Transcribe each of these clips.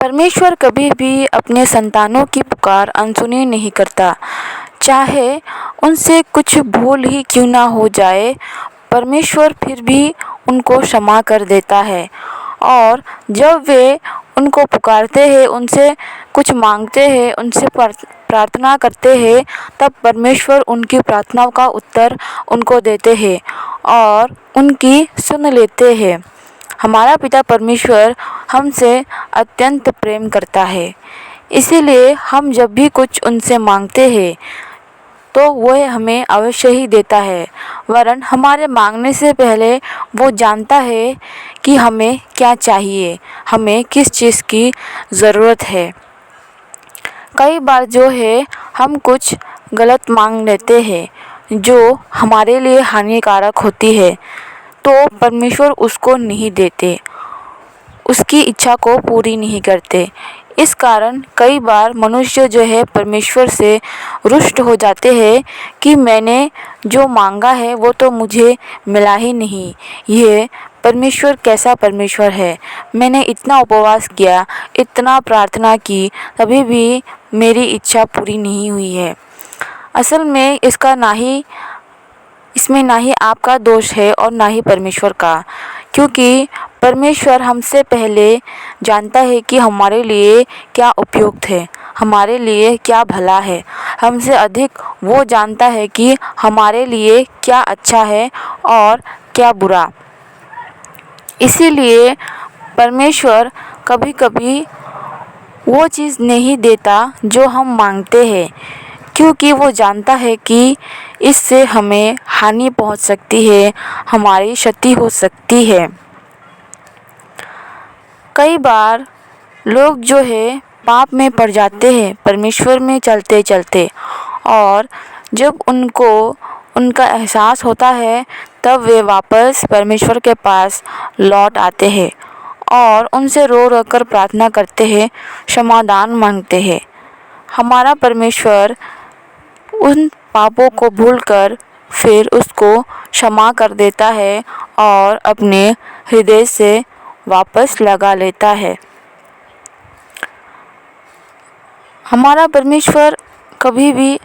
परमेश्वर कभी भी अपने संतानों की पुकार अनसुनी नहीं करता। चाहे उनसे कुछ भूल ही क्यों ना हो जाए, परमेश्वर फिर भी उनको क्षमा कर देता है। और जब वे उनको पुकारते हैं, उनसे कुछ मांगते हैं, उनसे प्रार्थना करते हैं, तब परमेश्वर उनकी प्रार्थनाओं का उत्तर उनको देते हैं और उनकी सुन लेते हैं। हमारा पिता परमेश्वर हमसे अत्यंत प्रेम करता है, इसीलिए हम जब भी कुछ उनसे मांगते हैं तो वह हमें अवश्य ही देता है। वरन हमारे मांगने से पहले वो जानता है कि हमें क्या चाहिए, हमें किस चीज़ की ज़रूरत है। कई बार जो है हम कुछ गलत मांग लेते हैं जो हमारे लिए हानिकारक होती है, तो परमेश्वर उसको नहीं देते, उसकी इच्छा को पूरी नहीं करते। इस कारण कई बार मनुष्य जो है परमेश्वर से रुष्ट हो जाते हैं कि मैंने जो मांगा है वो तो मुझे मिला ही नहीं। यह परमेश्वर कैसा परमेश्वर है, मैंने इतना उपवास किया, इतना प्रार्थना की, तभी भी मेरी इच्छा पूरी नहीं हुई है। असल में इसमें ना ही आपका दोष है और ना ही परमेश्वर का, क्योंकि परमेश्वर हमसे पहले जानता है कि हमारे लिए क्या उपयुक्त है, हमारे लिए क्या भला है। हमसे अधिक वो जानता है कि हमारे लिए क्या अच्छा है और क्या बुरा। इसीलिए परमेश्वर कभी कभी वो चीज़ नहीं देता जो हम मांगते हैं, क्योंकि वो जानता है कि इससे हमें हानि पहुंच सकती है, हमारी क्षति हो सकती है। कई बार लोग जो है पाप में पड़ जाते हैं परमेश्वर में चलते चलते, और जब उनको उनका एहसास होता है तब वे वापस परमेश्वर के पास लौट आते हैं और उनसे रो रो कर प्रार्थना करते हैं, क्षमादान मांगते हैं। हमारा परमेश्वर उन पापों को भूलकर फिर उसको क्षमा कर देता है और अपने हृदय से वापस लगा लेता है। हमारा परमेश्वर कभी भी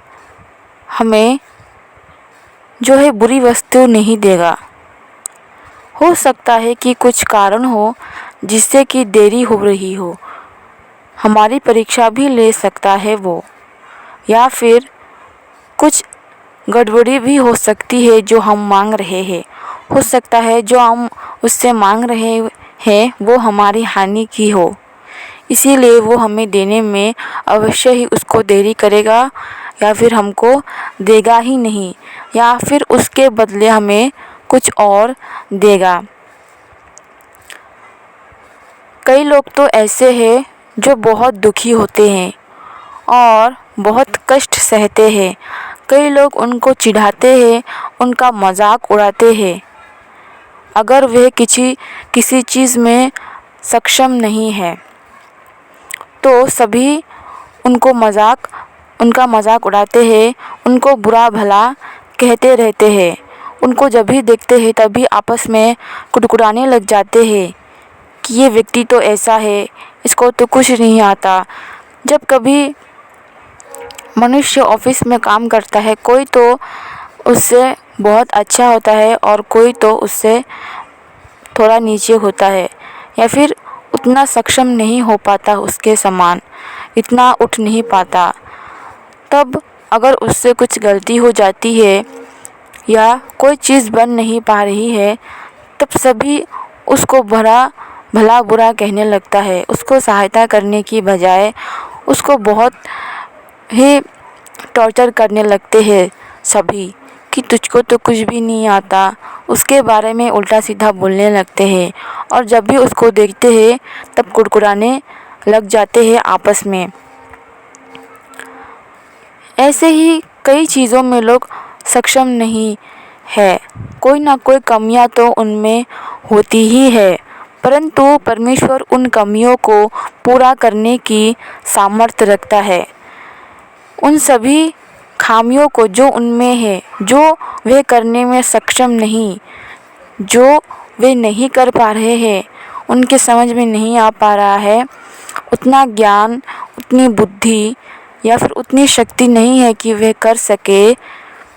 हमें जो है बुरी वस्तु नहीं देगा। हो सकता है कि कुछ कारण हो जिससे कि देरी हो रही हो, हमारी परीक्षा भी ले सकता है वो, या फिर कुछ गड़बड़ी भी हो सकती है जो हम मांग रहे हैं। हो सकता है जो हम उससे मांग रहे हैं वो हमारी हानि की हो, इसीलिए वो हमें देने में अवश्य ही उसको देरी करेगा, या फिर हमको देगा ही नहीं, या फिर उसके बदले हमें कुछ और देगा। कई लोग तो ऐसे हैं जो बहुत दुखी होते हैं और बहुत कष्ट सहते हैं। कई लोग उनको चिढ़ाते हैं, उनका मजाक उड़ाते हैं। अगर वह किसी चीज़ में सक्षम नहीं है तो सभी उनका मजाक उड़ाते हैं, उनको बुरा भला कहते रहते हैं। उनको जब भी देखते हैं तभी आपस में कुड़कुड़ाने लग जाते हैं कि ये व्यक्ति तो ऐसा है, इसको तो कुछ नहीं आता। जब कभी मनुष्य ऑफिस में काम करता है, कोई तो उससे बहुत अच्छा होता है और कोई तो उससे थोड़ा नीचे होता है, या फिर उतना सक्षम नहीं हो पाता, उसके समान इतना उठ नहीं पाता। तब अगर उससे कुछ गलती हो जाती है या कोई चीज़ बन नहीं पा रही है, तब सभी उसको भला बुरा कहने लगता है। उसको सहायता करने की बजाय उसको बहुत ही टॉर्चर करने लगते हैं सभी कि तुझको तो कुछ भी नहीं आता। उसके बारे में उल्टा सीधा बोलने लगते हैं और जब भी उसको देखते हैं तब कुड़कुड़ाने लग जाते हैं आपस में। ऐसे ही कई चीज़ों में लोग सक्षम नहीं है, कोई ना कोई कमियां तो उनमें होती ही है, परंतु परमेश्वर उन कमियों को पूरा करने की सामर्थ्य रखता है। उन सभी खामियों को जो उनमें है, जो वे करने में सक्षम नहीं, जो वे नहीं कर पा रहे हैं, उनके समझ में नहीं आ पा रहा है, उतना ज्ञान, उतनी बुद्धि या फिर उतनी शक्ति नहीं है कि वह कर सके,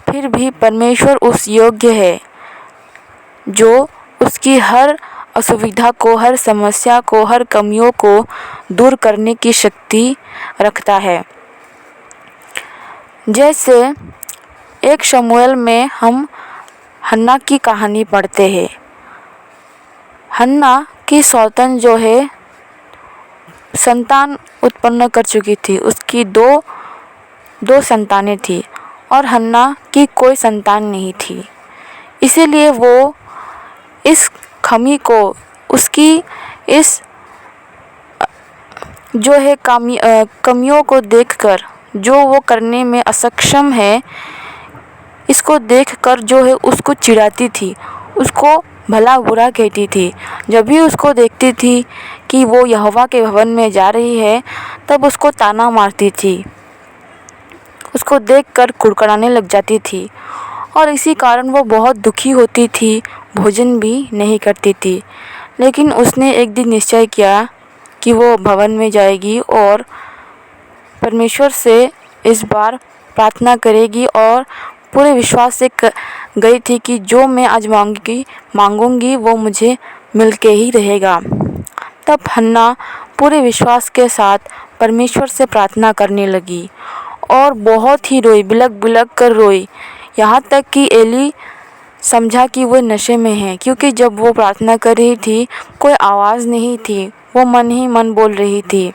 फिर भी परमेश्वर उस योग्य है जो उसकी हर असुविधा को, हर समस्या को, हर कमियों को दूर करने की शक्ति रखता है। जैसे एक शमूएल में हम हन्ना की कहानी पढ़ते हैं। हन्ना की सौतन जो है संतान उत्पन्न कर चुकी थी, उसकी दो संतानें थी और हन्ना की कोई संतान नहीं थी। इसीलिए वो इस खमी को, उसकी इस जो है कमियों को देखकर, जो वो करने में असक्षम है, इसको देखकर जो है उसको चिढ़ाती थी, उसको भला बुरा कहती थी। जब भी उसको देखती थी कि वो यहोवा के भवन में जा रही है, तब उसको ताना मारती थी, उसको देखकर कुड़कुड़ाने लग जाती थी और इसी कारण वो बहुत दुखी होती थी, भोजन भी नहीं करती थी। लेकिन उसने एक दिन निश्चय किया कि वो भवन में जाएगी और परमेश्वर से इस बार प्रार्थना करेगी और पूरे विश्वास से गई थी कि जो मैं आज मांगूंगी वो मुझे मिल के ही रहेगा। तब हन्ना पूरे विश्वास के साथ परमेश्वर से प्रार्थना करने लगी और बहुत ही रोई, बिलख बिलख कर रोई, यहाँ तक कि एली समझा कि वो नशे में है, क्योंकि जब वो प्रार्थना कर रही थी कोई आवाज़ नहीं थी, वो मन ही मन बोल रही थी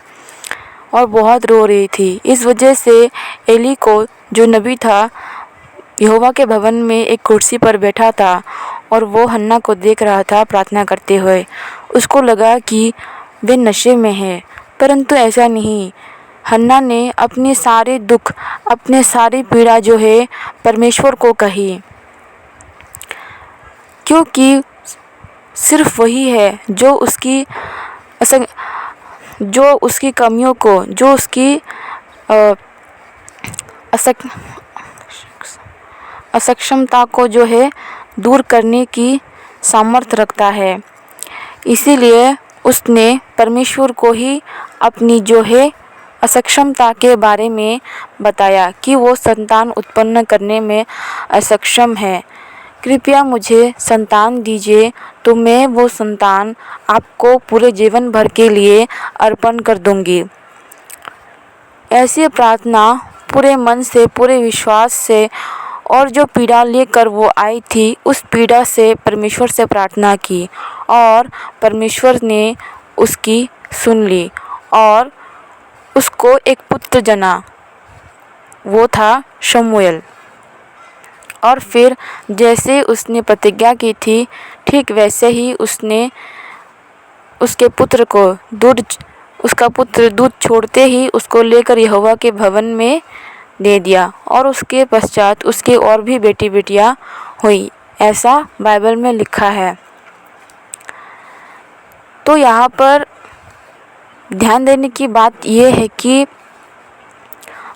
और बहुत रो रही थी। इस वजह से एली को, जो नबी था, यहोवा के भवन में एक कुर्सी पर बैठा था और वो हन्ना को देख रहा था प्रार्थना करते हुए। उसको लगा कि वे नशे में है, परंतु ऐसा नहीं। हन्ना ने अपने सारे दुख, अपने सारी पीड़ा जो है परमेश्वर को कही, क्योंकि सिर्फ वही है जो उसकी कमियों को, जो उसकी असक्षमता को जो है दूर करने की सामर्थ्य रखता है। इसीलिए उसने परमेश्वर को ही अपनी जो है असक्षमता के बारे में बताया कि वो संतान उत्पन्न करने में असक्षम है। कृपया मुझे संतान दीजिए तो मैं वो संतान आपको पूरे जीवन भर के लिए अर्पण कर दूंगी। ऐसी प्रार्थना पूरे मन से, पूरे विश्वास से और जो पीड़ा लेकर वो आई थी, उस पीड़ा से परमेश्वर से प्रार्थना की और परमेश्वर ने उसकी सुन ली और उसको एक पुत्र जना, वो था शमूएल। और फिर जैसे उसने प्रतिज्ञा की थी, ठीक वैसे ही उसने उसके पुत्र को उसका पुत्र दूध छोड़ते ही उसको लेकर यहोवा के भवन में दे दिया और उसके पश्चात उसके और भी बेटी बेटियां हुई, ऐसा बाइबल में लिखा है। तो यहाँ पर ध्यान देने की बात यह है कि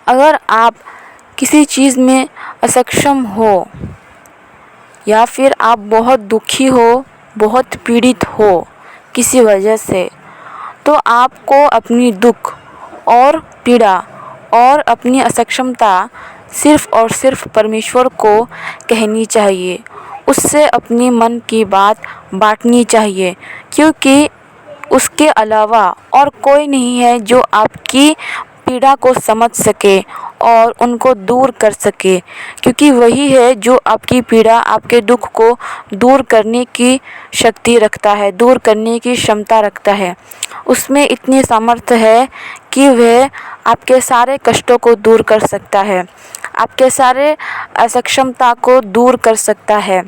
अगर आप किसी चीज़ में असक्षम हो या फिर आप बहुत दुखी हो, बहुत पीड़ित हो किसी वजह से, तो आपको अपनी दुख और पीड़ा और अपनी असक्षमता सिर्फ़ और सिर्फ परमेश्वर को कहनी चाहिए, उससे अपनी मन की बात बांटनी चाहिए, क्योंकि उसके अलावा और कोई नहीं है जो आपकी पीड़ा को समझ सके और उनको दूर कर सके, क्योंकि वही है जो आपकी पीड़ा, आपके दुख को दूर करने की शक्ति रखता है, दूर करने की क्षमता रखता है। उसमें इतनी सामर्थ्य है कि वह आपके सारे कष्टों को दूर कर सकता है, आपके सारे असक्षमता को दूर कर सकता है।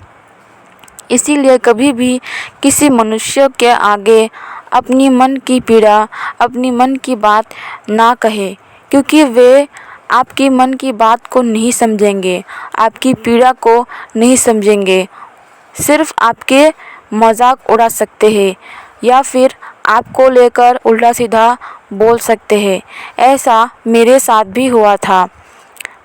इसीलिए कभी भी किसी मनुष्य के आगे अपनी मन की पीड़ा, अपनी मन की बात ना कहे, क्योंकि वे आपकी मन की बात को नहीं समझेंगे, आपकी पीड़ा को नहीं समझेंगे, सिर्फ आपके मजाक उड़ा सकते हैं या फिर आपको लेकर उल्टा सीधा बोल सकते हैं। ऐसा मेरे साथ भी हुआ था।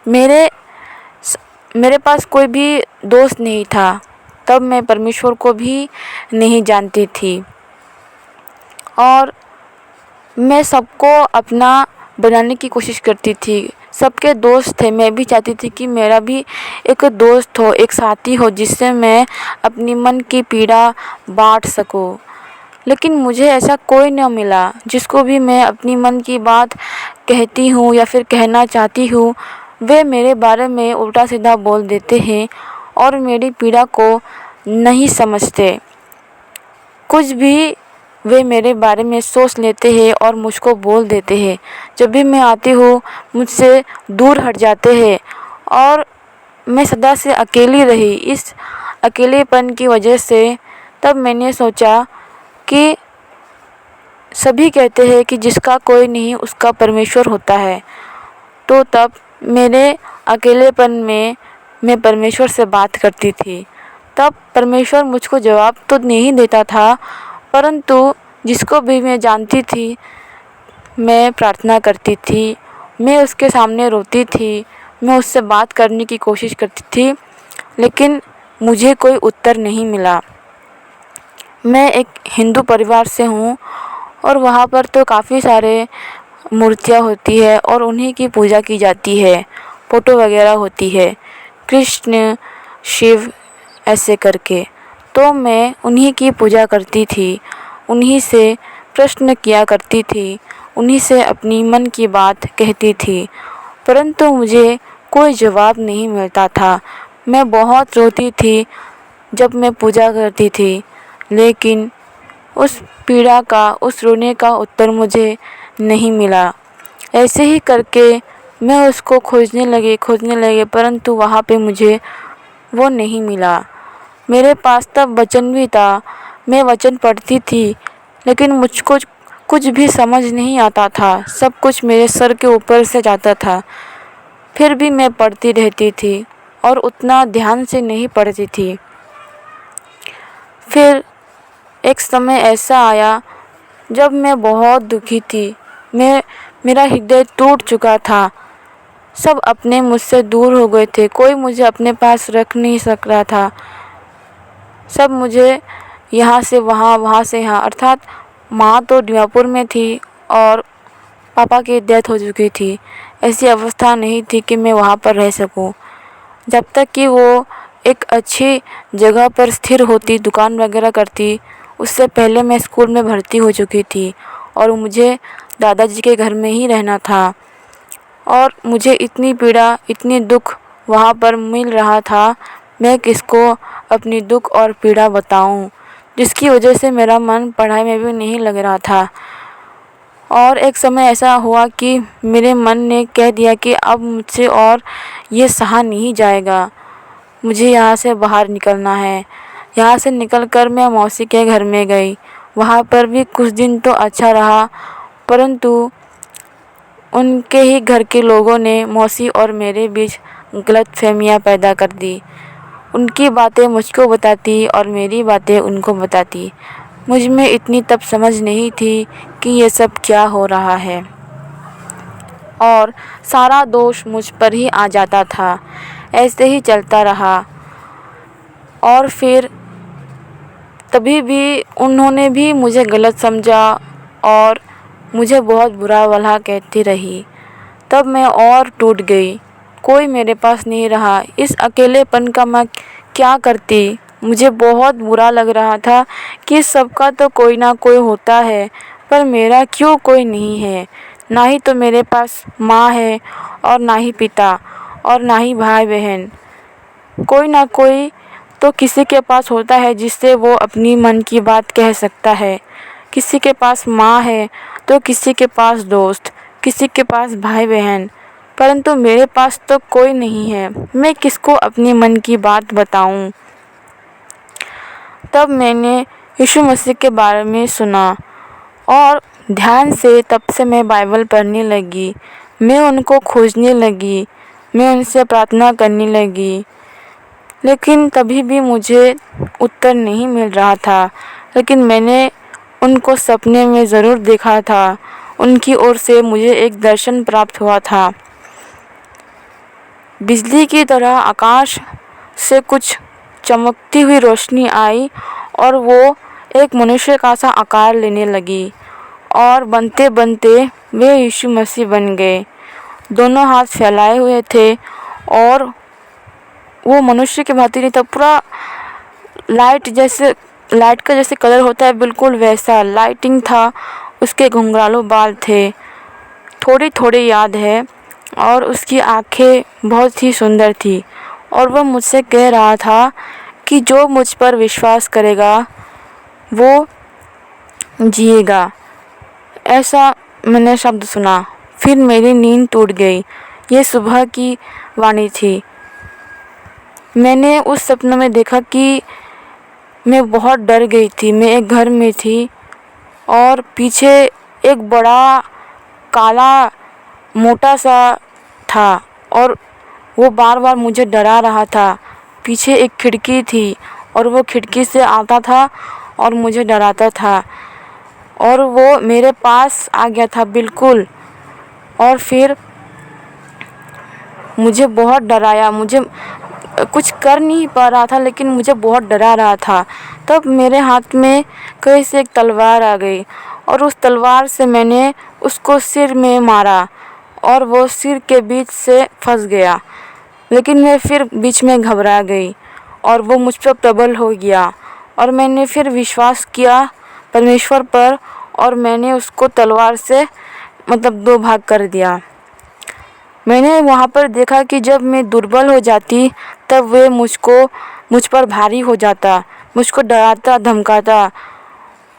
मेरे पास कोई भी दोस्त नहीं था, तब मैं परमेश्वर को भी नहीं जानती थी और मैं सबको अपना बनाने की कोशिश करती थी। सबके दोस्त थे, मैं भी चाहती थी कि मेरा भी एक दोस्त हो, एक साथी हो जिससे मैं अपनी मन की पीड़ा बाँट सकूं। लेकिन मुझे ऐसा कोई न मिला जिसको भी मैं अपनी मन की बात कहती हूँ या फिर कहना चाहती हूँ, वे मेरे बारे में उल्टा सीधा बोल देते हैं और मेरी पीड़ा को नहीं समझते। कुछ भी वे मेरे बारे में सोच लेते हैं और मुझको बोल देते हैं। जब भी मैं आती हूँ मुझसे दूर हट जाते हैं और मैं सदा से अकेली रही। इस अकेलेपन की वजह से तब मैंने सोचा कि सभी कहते हैं कि जिसका कोई नहीं उसका परमेश्वर होता है। तो तब मेरे अकेलेपन में मैं परमेश्वर से बात करती थी। तब परमेश्वर मुझको जवाब तो नहीं देता था, परंतु जिसको भी मैं जानती थी मैं प्रार्थना करती थी, मैं उसके सामने रोती थी, मैं उससे बात करने की कोशिश करती थी, लेकिन मुझे कोई उत्तर नहीं मिला। मैं एक हिंदू परिवार से हूँ और वहाँ पर तो काफ़ी सारे मूर्तियाँ होती है और उन्हीं की पूजा की जाती है, फ़ोटो वगैरह होती है, कृष्ण, शिव ऐसे करके। तो मैं उन्हीं की पूजा करती थी, उन्हीं से प्रश्न किया करती थी, उन्हीं से अपनी मन की बात कहती थी, परंतु मुझे कोई जवाब नहीं मिलता था। मैं बहुत रोती थी जब मैं पूजा करती थी, लेकिन उस पीड़ा का, उस रोने का उत्तर मुझे नहीं मिला। ऐसे ही करके मैं उसको खोजने लगी, परंतु वहाँ पे मुझे वो नहीं मिला। मेरे पास तब वचन भी था, मैं वचन पढ़ती थी, लेकिन मुझको कुछ भी समझ नहीं आता था, सब कुछ मेरे सर के ऊपर से जाता था। फिर भी मैं पढ़ती रहती थी और उतना ध्यान से नहीं पढ़ती थी। फिर एक समय ऐसा आया जब मैं बहुत दुखी थी, मेरा हृदय टूट चुका था। सब अपने मुझसे दूर हो गए थे, कोई मुझे अपने पास रख नहीं सक रहा था। सब मुझे यहाँ से वहाँ, वहाँ से यहाँ, अर्थात माँ तो दीमापुर में थी और पापा की डेथ हो चुकी थी। ऐसी अवस्था नहीं थी कि मैं वहाँ पर रह सकूँ। जब तक कि वो एक अच्छी जगह पर स्थिर होती, दुकान वगैरह करती, उससे पहले मैं स्कूल में भर्ती हो चुकी थी और मुझे दादाजी के घर में ही रहना था। और मुझे इतनी पीड़ा, इतनी दुख वहाँ पर मिल रहा था, मैं किसको अपनी दुख और पीड़ा बताऊँ, जिसकी वजह से मेरा मन पढ़ाई में भी नहीं लग रहा था। और एक समय ऐसा हुआ कि मेरे मन ने कह दिया कि अब मुझसे और ये सहा नहीं जाएगा, मुझे यहाँ से बाहर निकलना है। यहाँ से निकलकर मैं मौसी के घर में गई। वहाँ पर भी कुछ दिन तो अच्छा रहा, परंतु उनके ही घर के लोगों ने मौसी और मेरे बीच गलतफहमियाँ पैदा कर दी। उनकी बातें मुझको बताती और मेरी बातें उनको बताती। मुझ में इतनी तब समझ नहीं थी कि ये सब क्या हो रहा है, और सारा दोष मुझ पर ही आ जाता था। ऐसे ही चलता रहा और फिर तभी भी उन्होंने भी मुझे गलत समझा और मुझे बहुत बुरा भला कहती रही। तब मैं और टूट गई, कोई मेरे पास नहीं रहा। इस अकेलेपन का मैं क्या करती, मुझे बहुत बुरा लग रहा था कि सबका तो कोई ना कोई होता है, पर मेरा क्यों कोई नहीं है। ना ही तो मेरे पास माँ है और ना ही पिता और ना ही भाई बहन। कोई ना कोई तो किसी के पास होता है जिससे वो अपनी मन की बात कह सकता है। किसी के पास माँ है तो किसी के पास दोस्त, किसी के पास भाई बहन, परंतु मेरे पास तो कोई नहीं है। मैं किसको अपनी मन की बात बताऊं। तब मैंने यीशु मसीह के बारे में सुना और ध्यान से तब से मैं बाइबल पढ़ने लगी। मैं उनको खोजने लगी, मैं उनसे प्रार्थना करने लगी, लेकिन तभी भी मुझे उत्तर नहीं मिल रहा था। लेकिन मैंने उनको सपने में ज़रूर देखा था। उनकी ओर से मुझे एक दर्शन प्राप्त हुआ था। बिजली की तरह आकाश से कुछ चमकती हुई रोशनी आई और वो एक मनुष्य का सा आकार लेने लगी और बनते बनते वे यीशु मसीह बन गए। दोनों हाथ फैलाए हुए थे और वो मनुष्य की भांति नहीं था, पूरा लाइट का जैसे कलर होता है बिल्कुल वैसा लाइटिंग था। उसके घुंघरालू बाल थे, थोड़ी थोड़ी याद है, और उसकी आंखें बहुत ही सुंदर थी। और वह मुझसे कह रहा था कि जो मुझ पर विश्वास करेगा वो जिएगा। ऐसा मैंने शब्द सुना। फिर मेरी नींद टूट गई। ये सुबह की वाणी थी। मैंने उस सपने में देखा कि मैं बहुत डर गई थी। मैं एक घर में थी और पीछे एक बड़ा काला मोटा सा था और वो बार बार मुझे डरा रहा था। पीछे एक खिड़की थी और वो खिड़की से आता था और मुझे डराता था और वो मेरे पास आ गया था बिल्कुल। और फिर मुझे बहुत डराया। मुझे कुछ कर नहीं पा रहा था लेकिन मुझे बहुत डरा रहा था। तब मेरे हाथ में कहीं से एक तलवार आ गई और उस तलवार से मैंने उसको सिर में मारा और वो सिर के बीच से फंस गया। लेकिन मैं फिर बीच में घबरा गई और वो मुझ पर प्रबल हो गया और मैंने फिर विश्वास किया परमेश्वर पर और मैंने उसको तलवार से दो भाग कर दिया। मैंने वहाँ पर देखा कि जब मैं दुर्बल हो जाती तब वे मुझ पर भारी हो जाता, मुझको डराता धमकाता।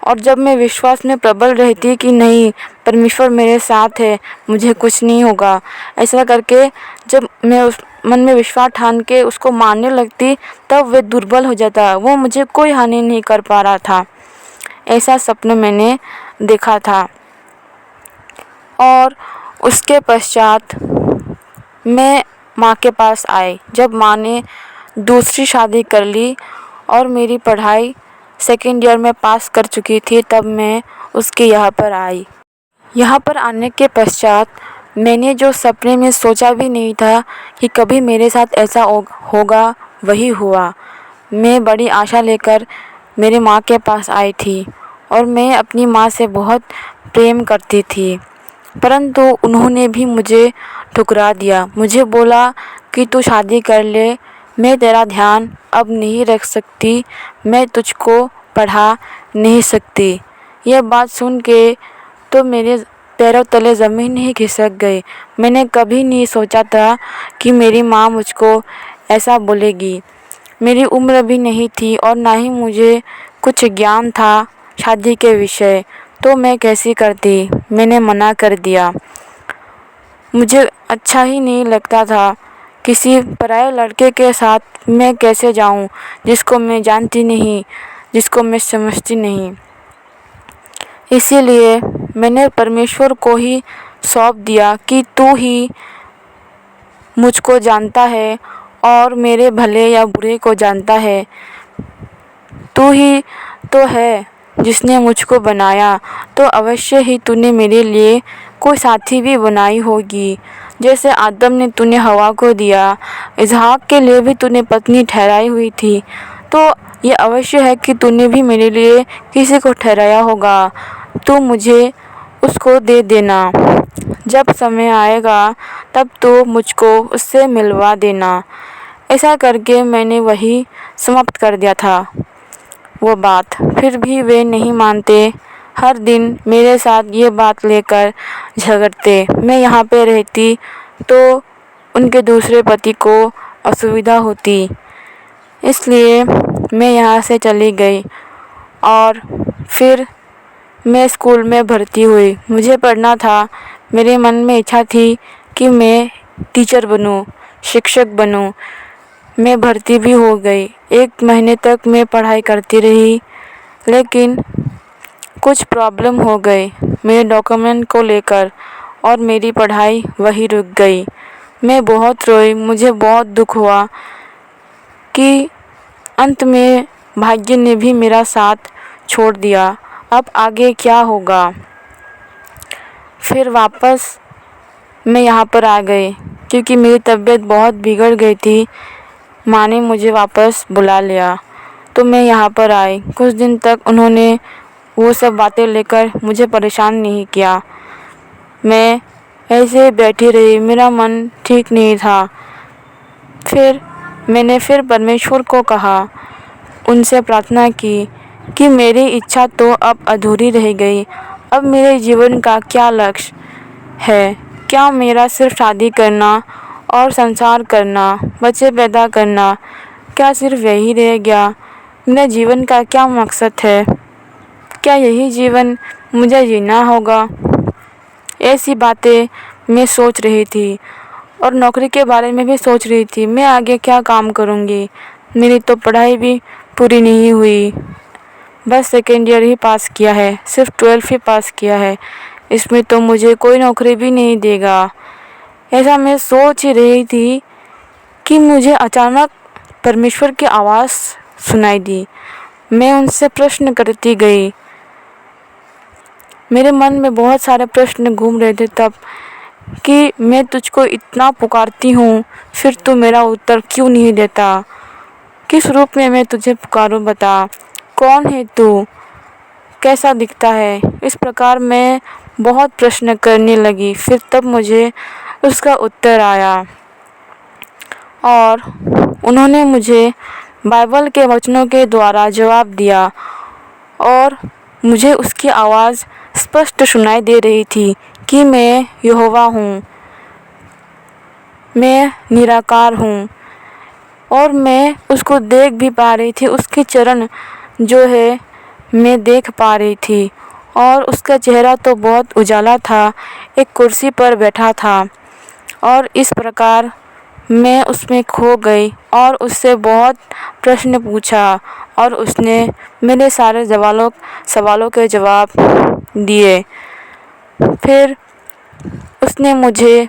और जब मैं विश्वास में प्रबल रहती कि नहीं, परमेश्वर मेरे साथ है, मुझे कुछ नहीं होगा, ऐसा करके जब मैं उस मन में विश्वास ठान के उसको मानने लगती तब वे दुर्बल हो जाता, वो मुझे कोई हानि नहीं कर पा रहा था। ऐसा सपना मैंने देखा था। और उसके पश्चात मैं माँ के पास आई। जब माँ ने दूसरी शादी कर ली और मेरी पढ़ाई सेकेंड ईयर में पास कर चुकी थी तब मैं उसके यहाँ पर आई। यहाँ पर आने के पश्चात मैंने जो सपने में सोचा भी नहीं था कि कभी मेरे साथ ऐसा होगा, वही हुआ। मैं बड़ी आशा लेकर मेरी माँ के पास आई थी और मैं अपनी माँ से बहुत प्रेम करती थी, परंतु उन्होंने भी मुझे ठुकरा दिया। मुझे बोला कि तू शादी कर ले, मैं तेरा ध्यान अब नहीं रख सकती, मैं तुझको पढ़ा नहीं सकती। यह बात सुन के तो मेरे पैरों तले ज़मीन ही खिसक गई। मैंने कभी नहीं सोचा था कि मेरी माँ मुझको ऐसा बोलेगी। मेरी उम्र भी नहीं थी और ना ही मुझे कुछ ज्ञान था शादी के विषय, तो मैं कैसी करती। मैंने मना कर दिया। मुझे अच्छा ही नहीं लगता था किसी पराये लड़के के साथ मैं कैसे जाऊं, जिसको मैं जानती नहीं, जिसको मैं समझती नहीं। इसीलिए मैंने परमेश्वर को ही सौंप दिया कि तू ही मुझको जानता है और मेरे भले या बुरे को जानता है। तू ही तो है जिसने मुझको बनाया, तो अवश्य ही तूने मेरे लिए कोई साथी भी बनाई होगी। जैसे आदम ने तूने हवा को दिया, इसहाक के लिए भी तूने पत्नी ठहराई हुई थी, तो ये अवश्य है कि तूने भी मेरे लिए किसी को ठहराया होगा। तू मुझे उसको दे देना। जब समय आएगा तब तो मुझको उससे मिलवा देना। ऐसा करके मैंने वही समाप्त कर दिया था वो बात। फिर भी वे नहीं मानते, हर दिन मेरे साथ ये बात लेकर झगड़ते। मैं यहाँ पे रहती तो उनके दूसरे पति को असुविधा होती, इसलिए मैं यहाँ से चली गई। और फिर मैं स्कूल में भर्ती हुई। मुझे पढ़ना था, मेरे मन में इच्छा थी कि मैं टीचर बनूं, शिक्षक बनूं। मैं भर्ती भी हो गई। 1 महीने तक मैं पढ़ाई करती रही, लेकिन कुछ प्रॉब्लम हो गई मेरे डॉक्यूमेंट को लेकर और मेरी पढ़ाई वहीं रुक गई। मैं बहुत रोई, मुझे बहुत दुख हुआ कि अंत में भाग्य ने भी मेरा साथ छोड़ दिया। अब आगे क्या होगा। फिर वापस मैं यहाँ पर आ गई क्योंकि मेरी तबीयत बहुत बिगड़ गई थी। माँ ने मुझे वापस बुला लिया तो मैं यहाँ पर आई। कुछ दिन तक उन्होंने वो सब बातें लेकर मुझे परेशान नहीं किया। मैं ऐसे बैठी रही, मेरा मन ठीक नहीं था। फिर मैंने परमेश्वर को कहा, उनसे प्रार्थना की कि मेरी इच्छा तो अब अधूरी रह गई। अब मेरे जीवन का क्या लक्ष्य है? क्या मेरा सिर्फ शादी करना और संसार करना, बच्चे पैदा करना, क्या सिर्फ यही रह गया? मेरे जीवन का क्या मकसद है? क्या यही जीवन मुझे जीना होगा? ऐसी बातें मैं सोच रही थी और नौकरी के बारे में भी सोच रही थी। मैं आगे क्या काम करूँगी? मेरी तो पढ़ाई भी पूरी नहीं हुई, बस सेकेंड ईयर ही पास किया है, सिर्फ 12th ही पास किया है। इसमें तो मुझे कोई नौकरी भी नहीं देगा। ऐसा मैं सोच ही रही थी कि मुझे अचानक परमेश्वर की आवाज़ सुनाई दी। मैं उनसे प्रश्न करती गई। मेरे मन में बहुत सारे प्रश्न घूम रहे थे तब कि मैं तुझको इतना पुकारती हूँ, फिर तू मेरा उत्तर क्यों नहीं देता? किस रूप में मैं तुझे पुकारूं? बता, कौन है तू? कैसा दिखता है? इस प्रकार मैं बहुत प्रश्न करने लगी। फिर तब मुझे उसका उत्तर आया और उन्होंने मुझे बाइबल के वचनों के द्वारा जवाब दिया और मुझे उसकी आवाज़ स्पष्ट सुनाई दे रही थी कि मैं यहोवा हूँ, मैं निराकार हूँ। और मैं उसको देख भी पा रही थी। उसके चरण जो है मैं देख पा रही थी और उसका चेहरा तो बहुत उजाला था, एक कुर्सी पर बैठा था। और इस प्रकार मैं उसमें खो गई और उससे बहुत प्रश्न पूछा और उसने मेरे सारे सवालों के जवाब दिए। फिर उसने मुझे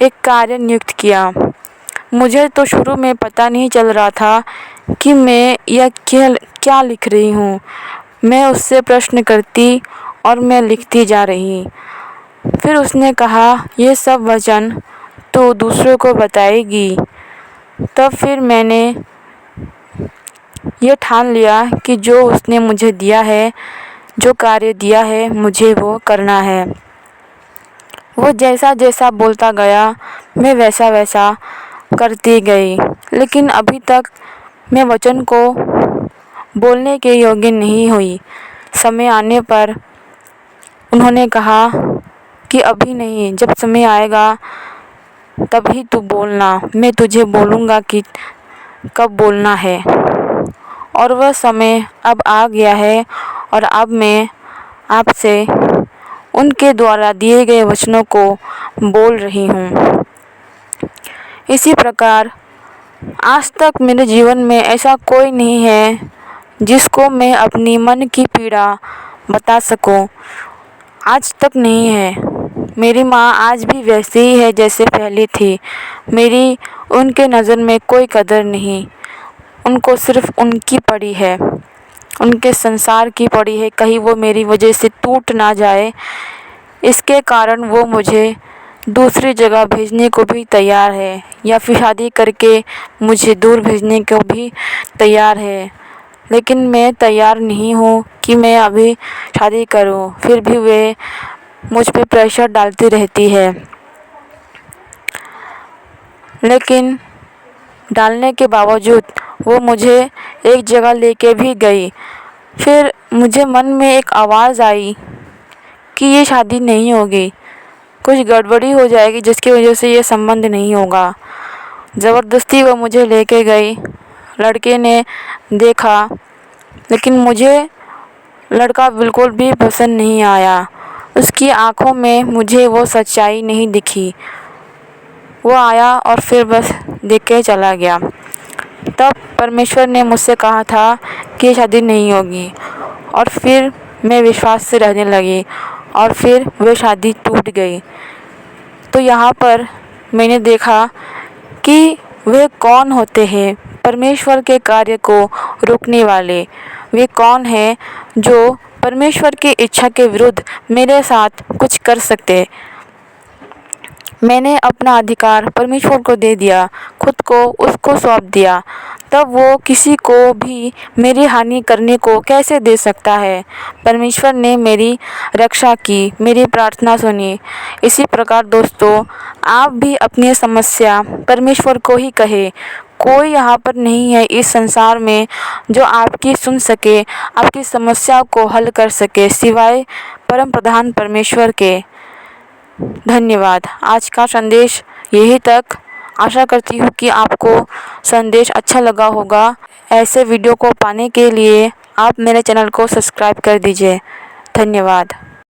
एक कार्य नियुक्त किया। मुझे तो शुरू में पता नहीं चल रहा था कि मैं यह क्या लिख रही हूँ। मैं उससे प्रश्न करती और मैं लिखती जा रही। फिर उसने कहा, ये सब वचन तो दूसरों को बताएगी। तब फिर मैंने ये ठान लिया कि जो उसने मुझे दिया है, जो कार्य दिया है, मुझे वो करना है। वो जैसा जैसा बोलता गया मैं वैसा वैसा करती गई, लेकिन अभी तक मैं वचन को बोलने के योग्य नहीं हुई। समय आने पर उन्होंने कहा कि अभी नहीं, जब समय आएगा तभी तू बोलना, मैं तुझे बोलूँगा कि कब बोलना है। और वह समय अब आ गया है और अब मैं आपसे उनके द्वारा दिए गए वचनों को बोल रही हूँ। इसी प्रकार आज तक मेरे जीवन में ऐसा कोई नहीं है जिसको मैं अपनी मन की पीड़ा बता सकूं। आज तक नहीं है। मेरी माँ आज भी वैसी ही है जैसे पहले थी। मेरी उनके नज़र में कोई कदर नहीं। उनको सिर्फ उनकी पड़ी है, उनके संसार की पड़ी है। कहीं वो मेरी वजह से टूट ना जाए, इसके कारण वो मुझे दूसरी जगह भेजने को भी तैयार है या फिर शादी करके मुझे दूर भेजने को भी तैयार है। लेकिन मैं तैयार नहीं हूँ कि मैं अभी शादी करूँ। फिर भी वे मुझ पे प्रेशर डालती रहती है। लेकिन डालने के बावजूद वो मुझे एक जगह लेके भी गई। फिर मुझे मन में एक आवाज़ आई कि ये शादी नहीं होगी, कुछ गड़बड़ी हो जाएगी जिसकी वजह से ये संबंध नहीं होगा। ज़बरदस्ती वो मुझे लेके गई। लड़के ने देखा, लेकिन मुझे लड़का बिल्कुल भी पसंद नहीं आया। उसकी आंखों में मुझे वो सच्चाई नहीं दिखी। वो आया और फिर बस देख के चला गया। तब परमेश्वर ने मुझसे कहा था कि शादी नहीं होगी और फिर मैं विश्वास से रहने लगी और फिर वह शादी टूट गई। तो यहाँ पर मैंने देखा कि वे कौन होते हैं परमेश्वर के कार्य को रोकने वाले। वे कौन हैं जो परमेश्वर की इच्छा के विरुद्ध मेरे साथ कुछ कर सकते। मैंने अपना अधिकार परमेश्वर को दे दिया, खुद को उसको सौंप दिया। तब वो किसी को भी मेरी हानि करने को कैसे दे सकता है। परमेश्वर ने मेरी रक्षा की, मेरी प्रार्थना सुनी। इसी प्रकार दोस्तों, आप भी अपनी समस्या परमेश्वर को ही कहें। कोई यहाँ पर नहीं है इस संसार में जो आपकी सुन सके, आपकी समस्या को हल कर सके, सिवाय परम प्रधान परमेश्वर के। धन्यवाद। आज का संदेश यही तक। आशा करती हूँ कि आपको संदेश अच्छा लगा होगा। ऐसे वीडियो को पाने के लिए आप मेरे चैनल को सब्सक्राइब कर दीजिए। धन्यवाद।